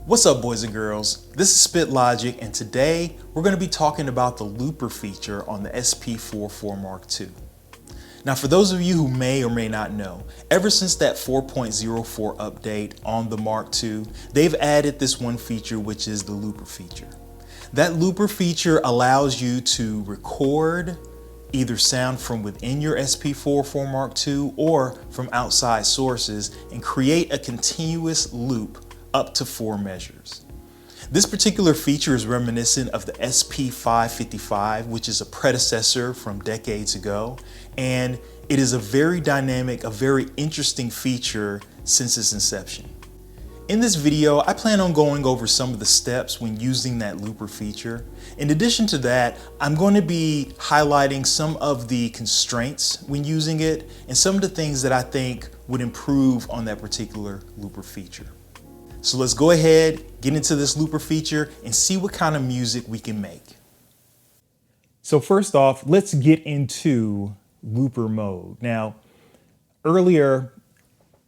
What's up, boys and girls? This is Spit Logic, and today we're going to be talking about the looper feature on the SP-404 Mark II. Now, for those of you who may or may not know, ever since that 4.04 update on the Mark II, they've added this one feature, which is the looper feature. That looper feature allows you to record either sound from within your SP-404 Mark II or from outside sources and create a continuous loop up to 4 measures. This particular feature is reminiscent of the SP-555, which is a predecessor from decades ago, and it is a very dynamic, a very interesting feature since its inception. In this video, I plan on going over some of the steps when using that looper feature. In addition to that, I'm going to be highlighting some of the constraints when using it and some of the things that I think would improve on that particular looper feature. So let's go ahead, get into this looper feature and see what kind of music we can make. So first off, let's get into looper mode. Now, earlier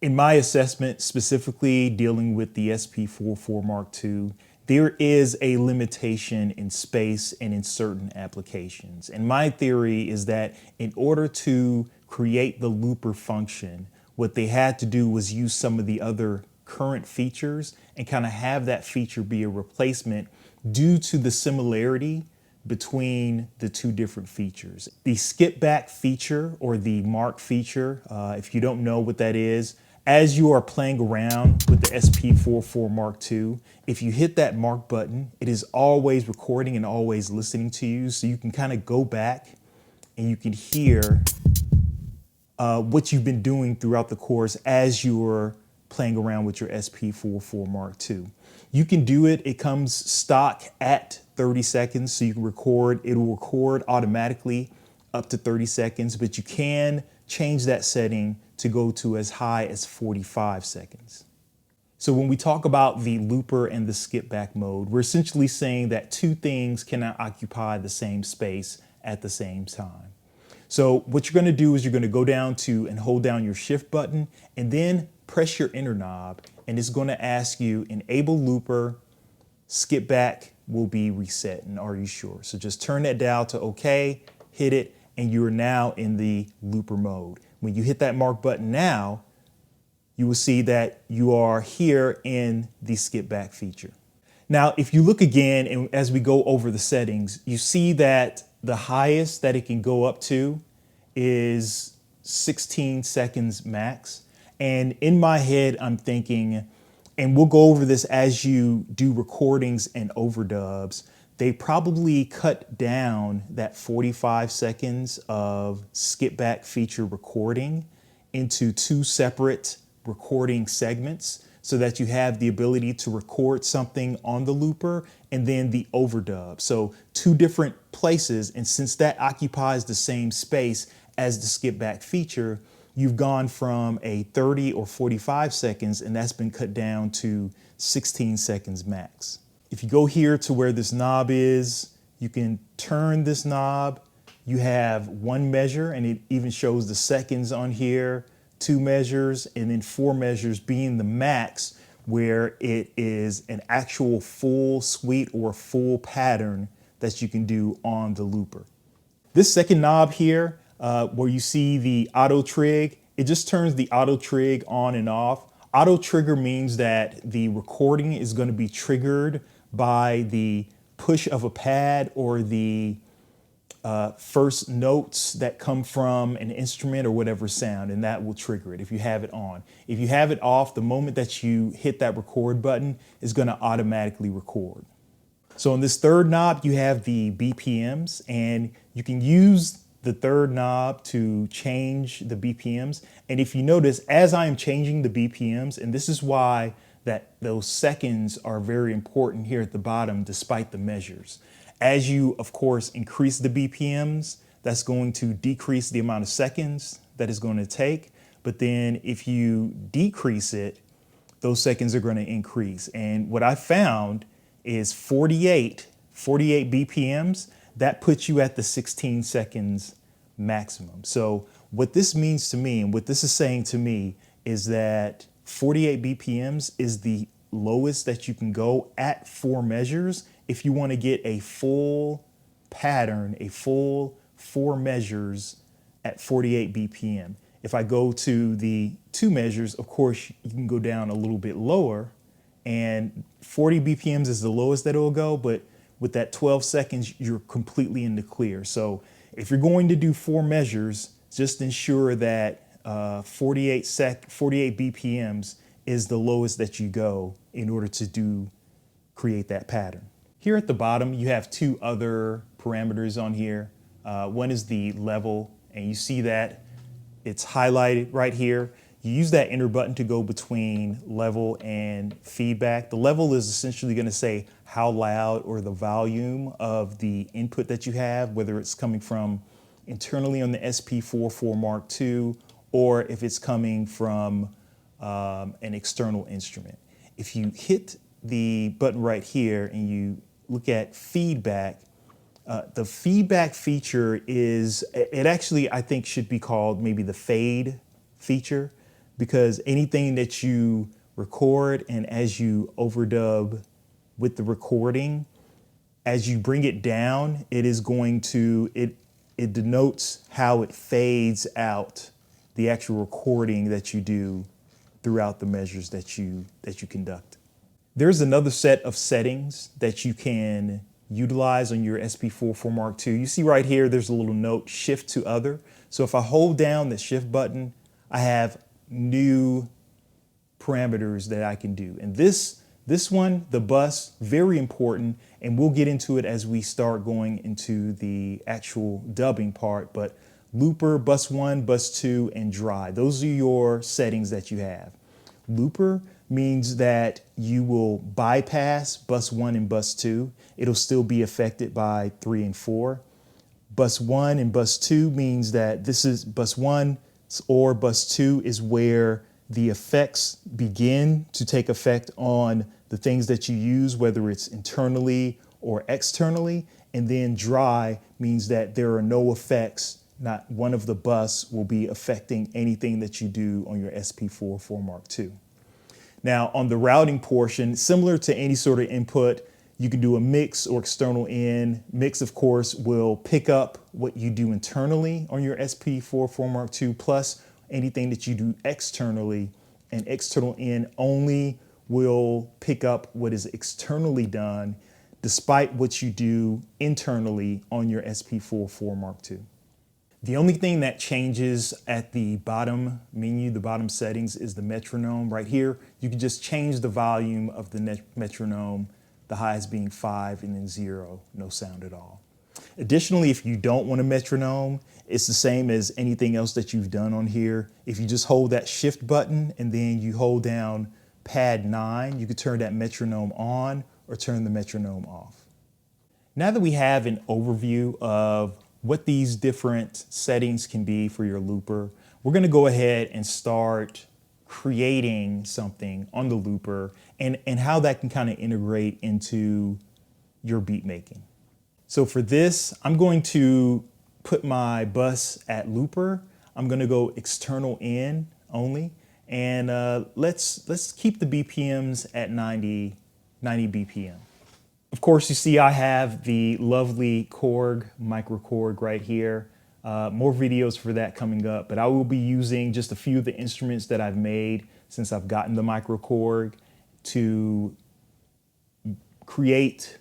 in my assessment, specifically dealing with the SP-404 Mark II, there is a limitation in space and in certain applications. And my theory is that in order to create the looper function, what they had to do was use some of the other current features and kind of have that feature be a replacement due to the similarity between the two different features. The skip back feature, or the mark feature, if you don't know what that is, as you are playing around with the SP-404 Mark II, if you hit that mark button, it is always recording and always listening to you, so you can kind of go back and you can hear what you've been doing throughout the course as you're playing around with your SP-404 Mark II. You can do it. It comes stock at 30 seconds, so you can record. It'll record automatically up to 30 seconds, but you can change that setting to go to as high as 45 seconds. So when we talk about the looper and the skip back mode, we're essentially saying that two things cannot occupy the same space at the same time. So what you're going to do is you're going to go down to and hold down your shift button and then press your enter knob, and it's going to ask you enable looper, skip back will be reset, and are you sure? So just turn that dial to OK, hit it, and you are now in the looper mode. When you hit that mark button now, you will see that you are here in the skip back feature. Now, if you look again, and as we go over the settings, you see that the highest that it can go up to is 16 seconds max. And in my head, I'm thinking, and we'll go over this as you do recordings and overdubs, they probably cut down that 45 seconds of skip back feature recording into 2 separate recording segments so that you have the ability to record something on the looper and then the overdub. So 2 different places, and since that occupies the same space as the skip back feature, you've gone from a 30 or 45 seconds, and that's been cut down to 16 seconds max. If you go here to where this knob is, you can turn this knob. You have 1 measure, and it even shows the seconds on here, 2 measures, and then 4 measures being the max, where it is an actual full suite or full pattern that you can do on the looper. This second knob here, where you see the auto trig, it just turns the auto trig on and off. Auto trigger means that the recording is going to be triggered by the push of a pad or the first notes that come from an instrument or whatever sound, and that will trigger it if you have it on. If you have it off, the moment that you hit that record button, it's going to automatically record. So on this third knob, you have the BPMs, and you can use the third knob to change the BPMs. And if you notice, as I am changing the BPMs, and this is why that those seconds are very important here at the bottom, despite the measures. As you, of course, increase the BPMs, that's going to decrease the amount of seconds that it's going to take. But then if you decrease it, those seconds are going to increase. And what I found is 48 BPMs, that puts you at the 16 seconds maximum. So what this means to me, and what this is saying to me, is that 48 BPMs is the lowest that you can go at 4 measures if you want to get a full pattern, a full 4 measures at 48 BPM. If I go to the 2 measures, of course, you can go down a little bit lower, and 40 BPMs is the lowest that it will go, but with that 12 seconds, you're completely in the clear. So if you're going to do 4 measures, just ensure that 48 BPMs is the lowest that you go in order to create that pattern. Here at the bottom, you have 2 other parameters on here. One is the level, and you see that it's highlighted right here. You use that enter button to go between level and feedback. The level is essentially going to say how loud or the volume of the input that you have, whether it's coming from internally on the SP-404 MKII or if it's coming from an external instrument. If you hit the button right here and you look at feedback, the feedback feature it actually, I think, should be called maybe the fade feature, because anything that you record and as you overdub with the recording, as you bring it down, it denotes how it fades out the actual recording that you do throughout the measures that you conduct. There's another set of settings that you can utilize on your SP-404 MKII. You see right here, there's a little note, shift to other. So if I hold down the shift button, I have new parameters that I can do. And this one, the bus, very important, and we'll get into it as we start going into the actual dubbing part, but looper, bus 1, bus 2, and dry. Those are your settings that you have. Looper means that you will bypass bus 1 and bus 2. It'll still be affected by 3 and 4. Bus 1 and bus 2 means that this is bus 1 or bus 2 is where the effects begin to take effect on the things that you use, whether it's internally or externally. And then dry means that there are no effects. Not one of the bus will be affecting anything that you do on your SP-404 MKII. Now on the routing portion, similar to any sort of input, you can do a mix or external in. Mix, of course, will pick up what you do internally on your SP-404 MKII plus anything that you do externally, and external in only will pick up what is externally done despite what you do internally on your SP-404 MKII. The only thing that changes at the bottom menu, the bottom settings, is the metronome. Right here, you can just change the volume of the metronome, the highest being 5 and then 0, no sound at all. Additionally, if you don't want a metronome, it's the same as anything else that you've done on here. If you just hold that shift button and then you hold down pad 9, you can turn that metronome on or turn the metronome off. Now that we have an overview of what these different settings can be for your looper, we're going to go ahead and start creating something on the looper and how that can kind of integrate into your beat making. So for this, I'm going to put my bus at looper. I'm going to go external in only, and let's keep the BPMs at 90 BPM. Of course, you see I have the lovely Korg, micro Korg right here. More videos for that coming up, but I will be using just a few of the instruments that I've made since I've gotten the micro Korg to create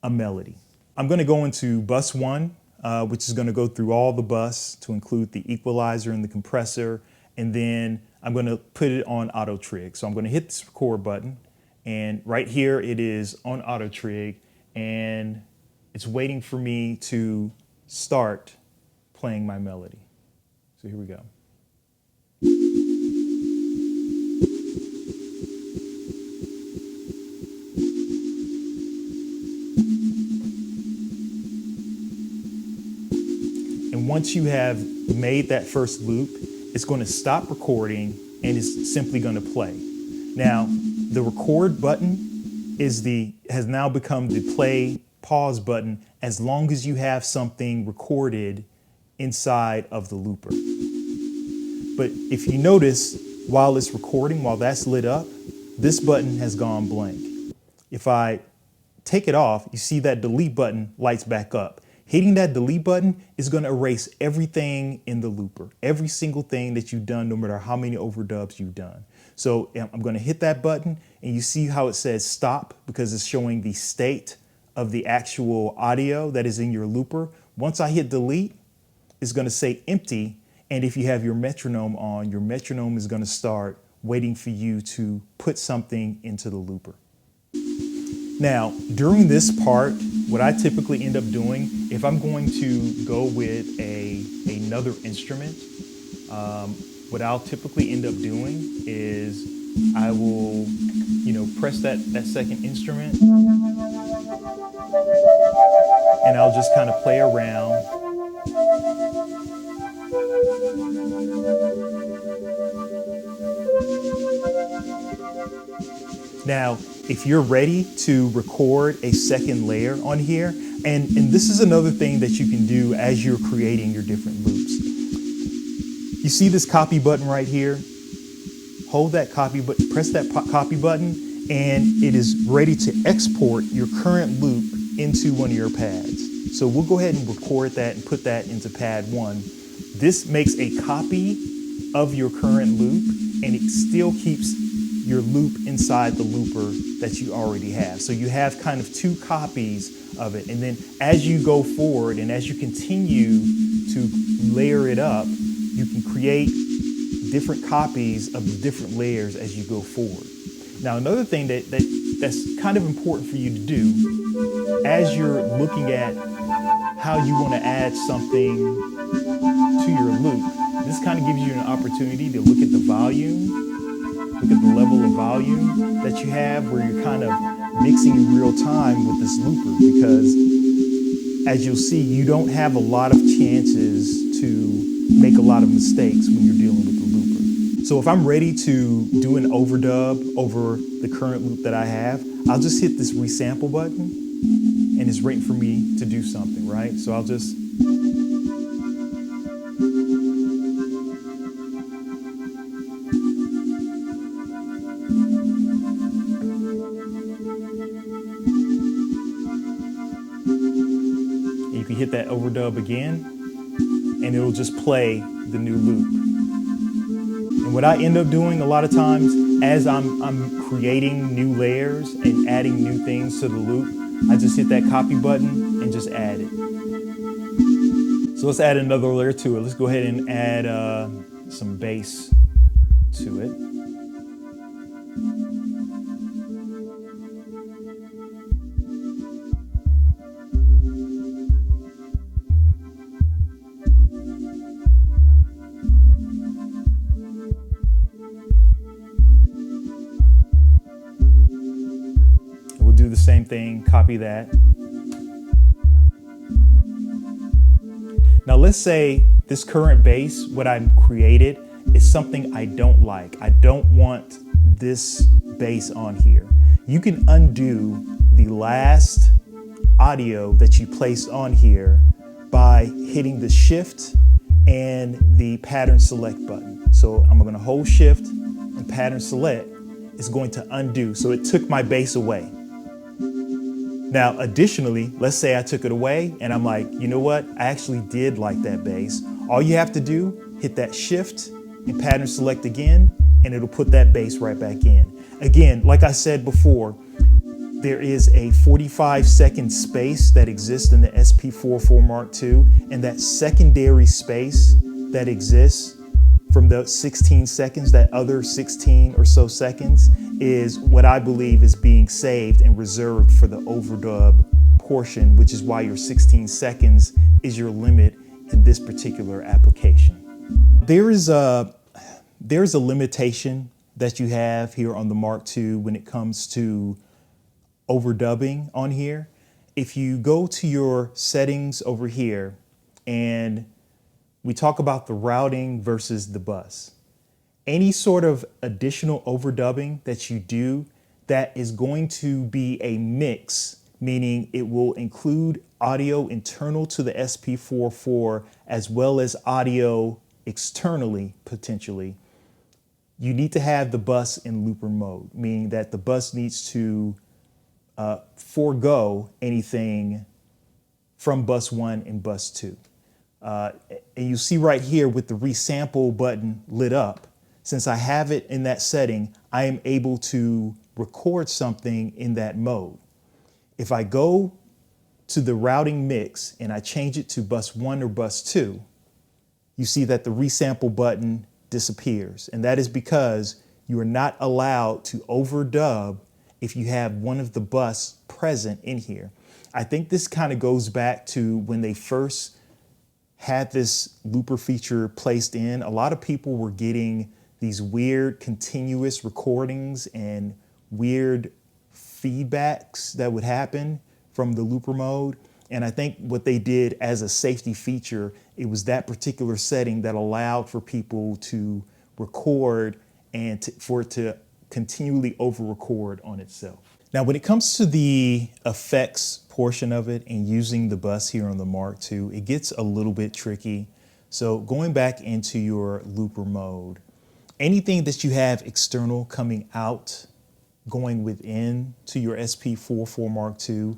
a melody. I'm going to go into bus 1, which is going to go through all the bus to include the equalizer and the compressor, and then I'm going to put it on auto trig. So I'm going to hit this record button, and right here it is on auto trig, and it's waiting for me to start playing my melody. So here we go. And once you have made that first loop, it's going to stop recording and it's simply going to play. Now, the record button has now become the play pause button as long as you have something recorded inside of the looper. But if you notice, while it's recording, while that's lit up, this button has gone blank. If I take it off, you see that delete button lights back up. Hitting that delete button is going to erase everything in the looper, every single thing that you've done, no matter how many overdubs you've done. So I'm going to hit that button, and you see how it says stop because it's showing the state of the actual audio that is in your looper. Once I hit delete, it's going to say empty. And if you have your metronome on, your metronome is going to start waiting for you to put something into the looper. Now, during this part, what I typically end up doing, if I'm going to go with another instrument, what I'll typically end up doing is I will, press that second instrument, and I'll just kind of play around. Now, if you're ready to record a second layer on here, and this is another thing that you can do as you're creating your different loops. You see this copy button right here? Hold that copy button, press that copy button, and it is ready to export your current loop into one of your pads. So we'll go ahead and record that and put that into pad 1. This makes a copy of your current loop, and it still keeps your loop inside the looper that you already have. So you have kind of two copies of it. And then as you go forward and as you continue to layer it up, you can create different copies of the different layers as you go forward. Now, another thing that's kind of important for you to do as you're looking at how you want to add something to your loop, this kind of gives you an opportunity to look at the volume. Look at the level of volume that you have where you're kind of mixing in real time with this looper, because as you'll see, you don't have a lot of chances to make a lot of mistakes when you're dealing with the looper. So if I'm ready to do an overdub over the current loop that I have, I'll just hit this resample button and it's waiting for me to do something, right? So I'll just you can hit that overdub again, and it'll just play the new loop. And what I end up doing a lot of times, as I'm creating new layers and adding new things to the loop, I just hit that copy button and just add it. So let's add another layer to it. Let's go ahead and add some bass to it. Do the same thing, copy that. Now let's say this current bass, what I've created, is something I don't like. I don't want this bass on here. You can undo the last audio that you placed on here by hitting the Shift and the Pattern Select button. So I'm going to hold Shift and Pattern Select. It's going to undo. So it took my bass away. Now, additionally, let's say I took it away and I'm like, you know what? I actually did like that bass. All you have to do, hit that Shift and Pattern Select again, and it'll put that bass right back in. Again, like I said before, there is a 45-second space that exists in the SP-404 Mark II, and that secondary space that exists from the 16 seconds, that other 16 or so seconds, is what I believe is being saved and reserved for the overdub portion, which is why your 16 seconds is your limit in this particular application. There's a limitation that you have here on the Mark II when it comes to overdubbing on here. If you go to your settings over here and we talk about the routing versus the bus, any sort of additional overdubbing that you do that is going to be a mix, meaning it will include audio internal to the SP-404 as well as audio externally, potentially, you need to have the bus in looper mode, meaning that the bus needs to forego anything from bus 1 and bus 2. And you see right here with the resample button lit up, since I have it in that setting, I am able to record something in that mode. If I go to the routing mix and I change it to bus 1 or bus 2, you see that the resample button disappears. And that is because you are not allowed to overdub if you have one of the bus present in here. I think this kind of goes back to when they first had this looper feature placed in. A lot of people were getting these weird continuous recordings and weird feedbacks that would happen from the looper mode. And I think what they did as a safety feature, it was that particular setting that allowed for people to record and for it to continually over record on itself. Now, when it comes to the effects portion of it and using the bus here on the Mark II, it gets a little bit tricky. So going back into your looper mode, anything that you have external coming out, going within to your SP-404 Mark II,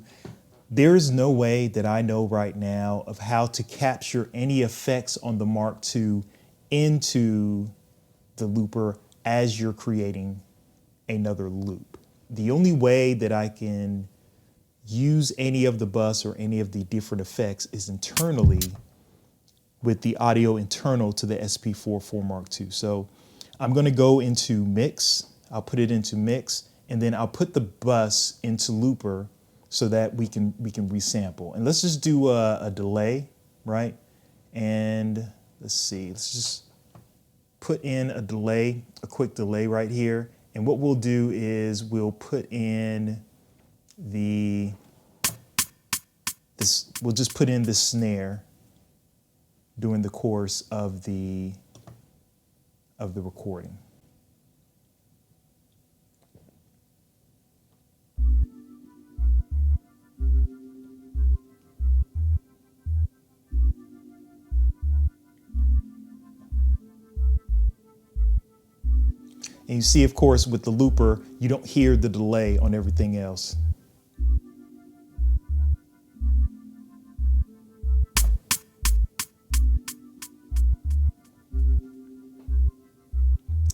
there is no way that I know right now of how to capture any effects on the Mark II into the looper as you're creating another loop. The only way that I can use any of the bus or any of the different effects is internally with the audio internal to the SP-404 Mark II. So I'm going to go into mix. I'll put it into mix, and then I'll put the bus into looper so that we can resample. And let's just do a delay, right? And let's see, let's just put in a delay, a quick delay right here. And what we'll do is we'll put in we'll just put in the snare during the course of the recording. And you see, of course, with the looper, you don't hear the delay on everything else.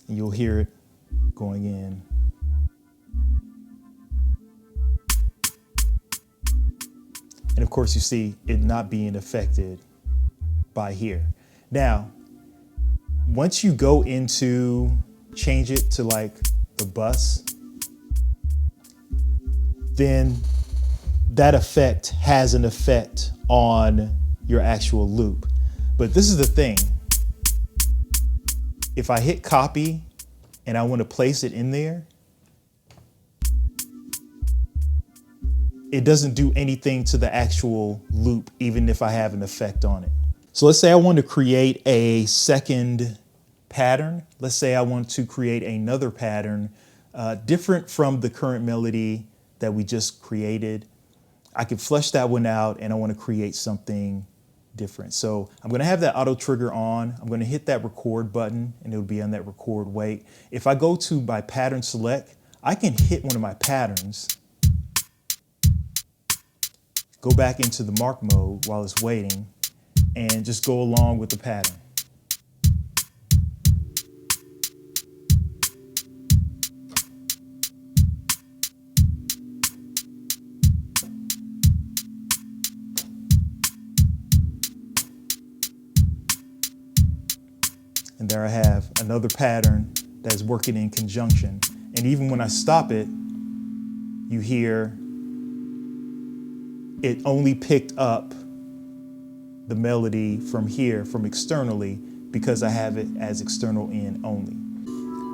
And you'll hear it going in. And of course, you see it not being affected by here. Now, once you go into change it to like the bus, then that effect has an effect on your actual loop. But this is the thing. If I hit copy and I want to place it in there, it doesn't do anything to the actual loop, even if I have an effect on it. So let's say I want to create a second pattern. Let's say I want to create another pattern different from the current melody that we just created. I can flesh that one out and I want to create something different. So I'm going to have that auto trigger on. I'm going to hit that record button and it'll be on that record wait. If I go to my pattern select, I can hit one of my patterns, go back into the mark mode while it's waiting, and just go along with the pattern. And there I have another pattern that is working in conjunction. And even when I stop it, you hear it only picked up the melody from here, from externally, because I have it as external in only.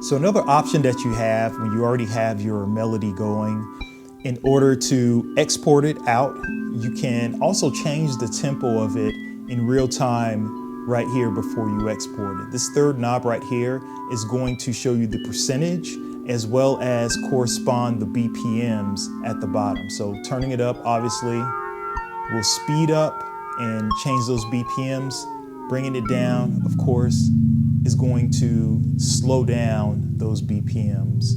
So another option that you have when you already have your melody going, in order to export it out, you can also change the tempo of it in real time right here before you export it. This third knob right here is going to show you the percentage as well as correspond the BPMs at the bottom. So turning it up, obviously, will speed up and change those BPMs. Bringing it down, of course, is going to slow down those BPMs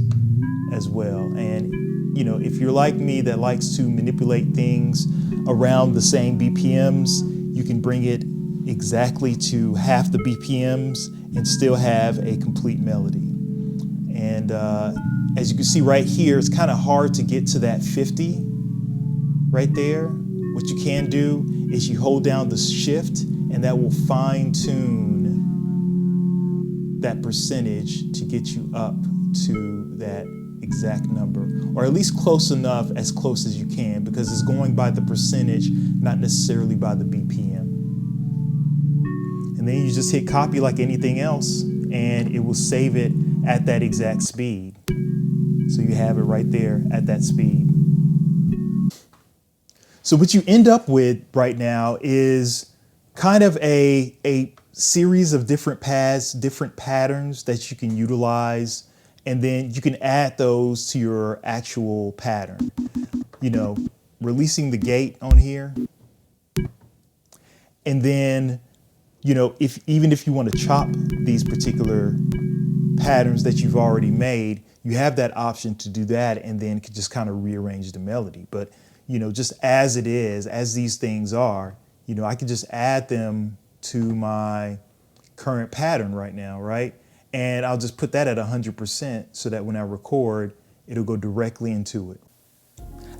as well. And you know, if you're like me that likes to manipulate things around the same BPMs, you can bring it exactly to half the BPMs and still have a complete melody. And as you can see right here, it's kind of hard to get to that 50 right there. What you can do is you hold down the shift, and that will fine tune that percentage to get you up to that exact number, or at least close enough, as close as you can, because it's going by the percentage, not necessarily by the BPM. And then you just hit copy like anything else, and it will save it at that exact speed. So you have it right there at that speed. So what you end up with right now is kind of a series of different paths, different patterns that you can utilize, and then you can add those to your actual pattern. You know, releasing the gate on here. And then, you know, even if you want to chop these particular patterns that you've already made, you have that option to do that, and then could just kind of rearrange the melody. But, you know, just as it is, as these things are, you know, I can just add them to my current pattern right now, right? And I'll just put that at 100% so that when I record, it'll go directly into it.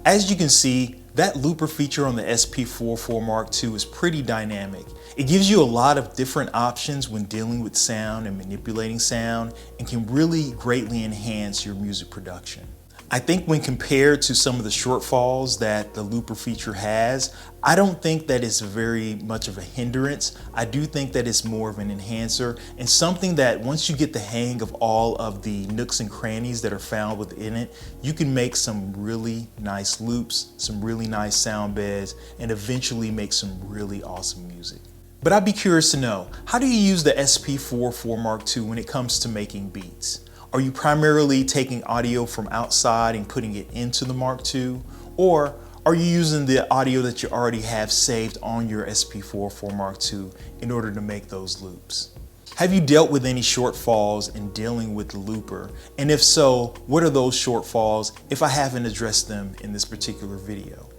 As you can see, that looper feature on the SP-404 Mark II is pretty dynamic. It gives you a lot of different options when dealing with sound and manipulating sound, and can really greatly enhance your music production. I think when compared to some of the shortfalls that the looper feature has, I don't think that it's very much of a hindrance. I do think that it's more of an enhancer, and something that once you get the hang of all of the nooks and crannies that are found within it, you can make some really nice loops, some really nice sound beds, and eventually make some really awesome music. But I'd be curious to know, how do you use the SP-404 Mark II when it comes to making beats? Are you primarily taking audio from outside and putting it into the Mark II? Or are you using the audio that you already have saved on your SP-404 Mark II in order to make those loops? Have you dealt with any shortfalls in dealing with the looper? And if so, what are those shortfalls if I haven't addressed them in this particular video?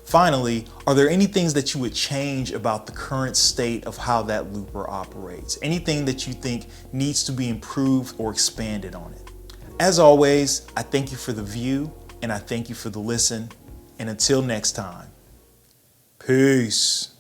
Finally, are there any things that you would change about the current state of how that looper operates? Anything that you think needs to be improved or expanded on it? As always, I thank you for the view, and I thank you for the listen. And until next time, peace.